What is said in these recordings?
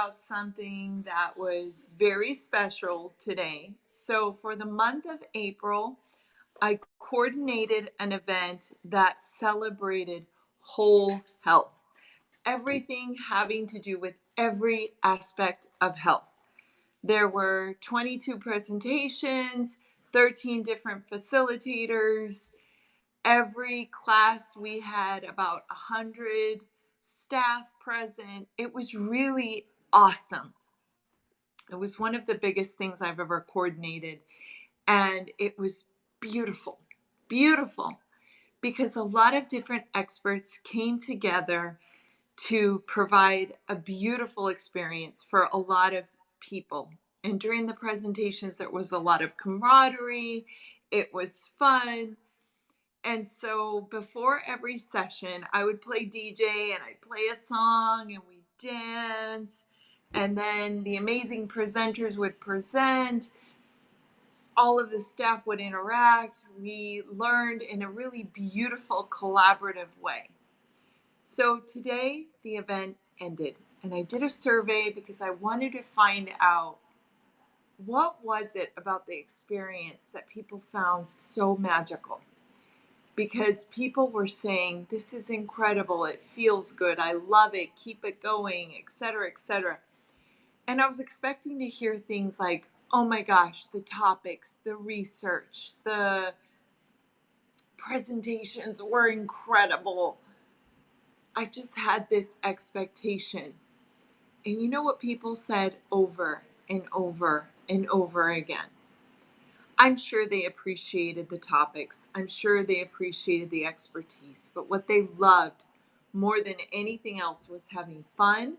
about something that was very special today. So, for the month of April, I coordinated an event that celebrated whole health, everything having to do with every aspect of health. There were 22 presentations, 13 different facilitators. Every class we had about 100 staff present. It was really awesome. It was one of the biggest things I've ever coordinated, and it was beautiful, beautiful, because a lot of different experts came together to provide a beautiful experience for a lot of people. And during the presentations, there was a lot of camaraderie. It was fun. And so before every session, I would play DJ and I'd play a song and we'd dance. And then the amazing presenters would present. All of the staff would interact. We learned in a really beautiful, collaborative way. So today, the event ended. And I did a survey because I wanted to find out what was it about the experience that people found so magical. Because people were saying, this is incredible, it feels good, I love it, keep it going, etc., etc. And I was expecting to hear things like, oh my gosh, the topics, the research, the presentations were incredible. I just had this expectation. And you know what people said over and over and over again? I'm sure they appreciated the topics. I'm sure they appreciated the expertise. But what they loved more than anything else was having fun,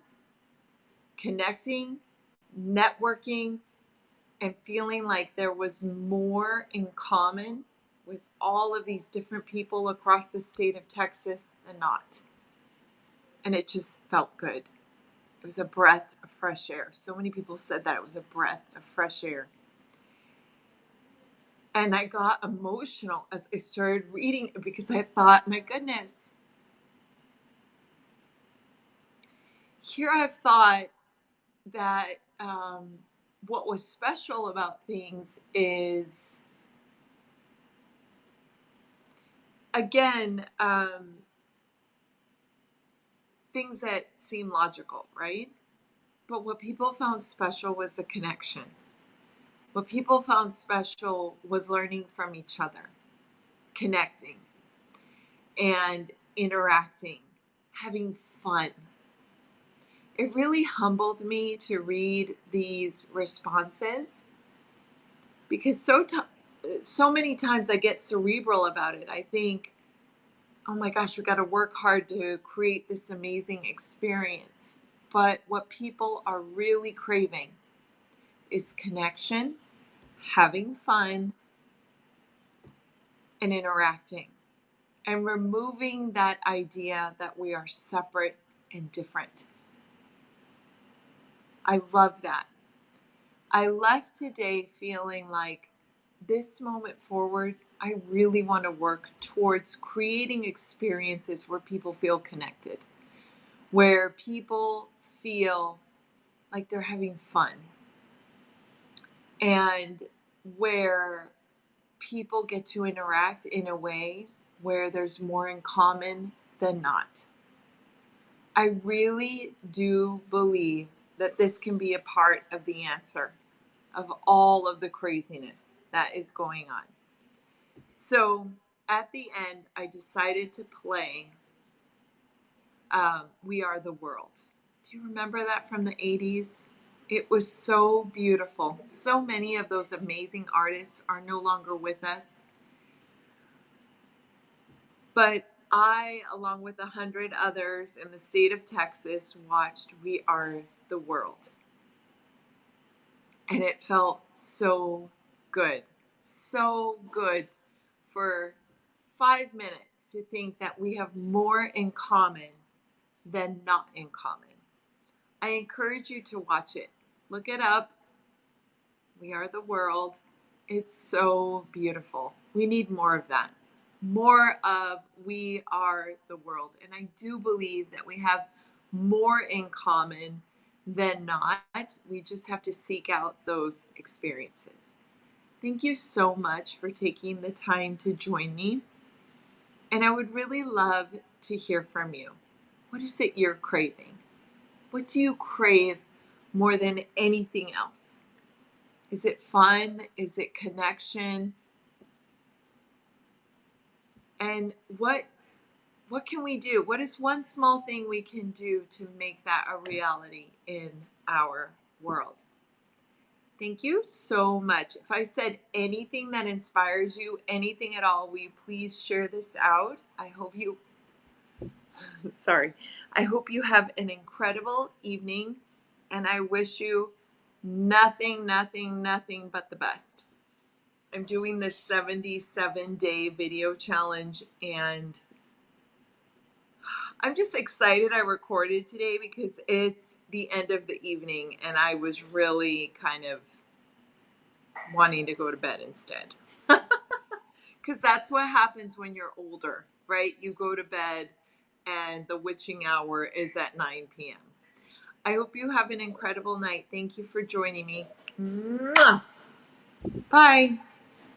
connecting, networking, and feeling like there was more in common with all of these different people across the state of Texas than not. And it just felt good. It was a breath of fresh air. So many people said that it was a breath of fresh air. And I got emotional as I started reading it because I thought, my goodness, here I've thought that what was special about things is, again, things that seem logical, right? But what people found special was the connection. What people found special was learning from each other, connecting, and interacting, having fun. It really humbled me to read these responses because so many times I get cerebral about it. I think, oh my gosh, we got to work hard to create this amazing experience. But what people are really craving is connection, having fun, and interacting, and removing that idea that we are separate and different. I love that. I left today feeling like this moment forward, I really want to work towards creating experiences where people feel connected, where people feel like they're having fun, and where people get to interact in a way where there's more in common than not. I really do believe that this can be a part of the answer of all of the craziness that is going on. So at the end, I decided to play We Are the World. Do you remember that from the 80s? It was so beautiful. So many of those amazing artists are no longer with us. But I, along with 100 others in the state of Texas, watched We Are the World. And it felt so good. So good for 5 minutes to think that we have more in common than not in common. I encourage you to watch it. Look it up. We Are the World. It's so beautiful. We need more of that. More of We Are the World. And I do believe that we have more in common than not. We just have to seek out those experiences. Thank you so much for taking the time to join me. And I would really love to hear from you. What is it you're craving? What do you crave more than anything else? Is it fun? Is it connection? And what can we do? What is one small thing we can do to make that a reality in our world? Thank you so much. If I said anything that inspires you, anything at all, will you please share this out? I hope you, sorry, I hope you have an incredible evening, and I wish you nothing, nothing, nothing but the best. I'm doing this 77-day video challenge, and I'm just excited I recorded today because it's the end of the evening and I was really kind of wanting to go to bed instead. Because that's what happens when you're older, right? You go to bed and the witching hour is at 9 p.m. I hope you have an incredible night. Thank you for joining me. Mwah! Bye.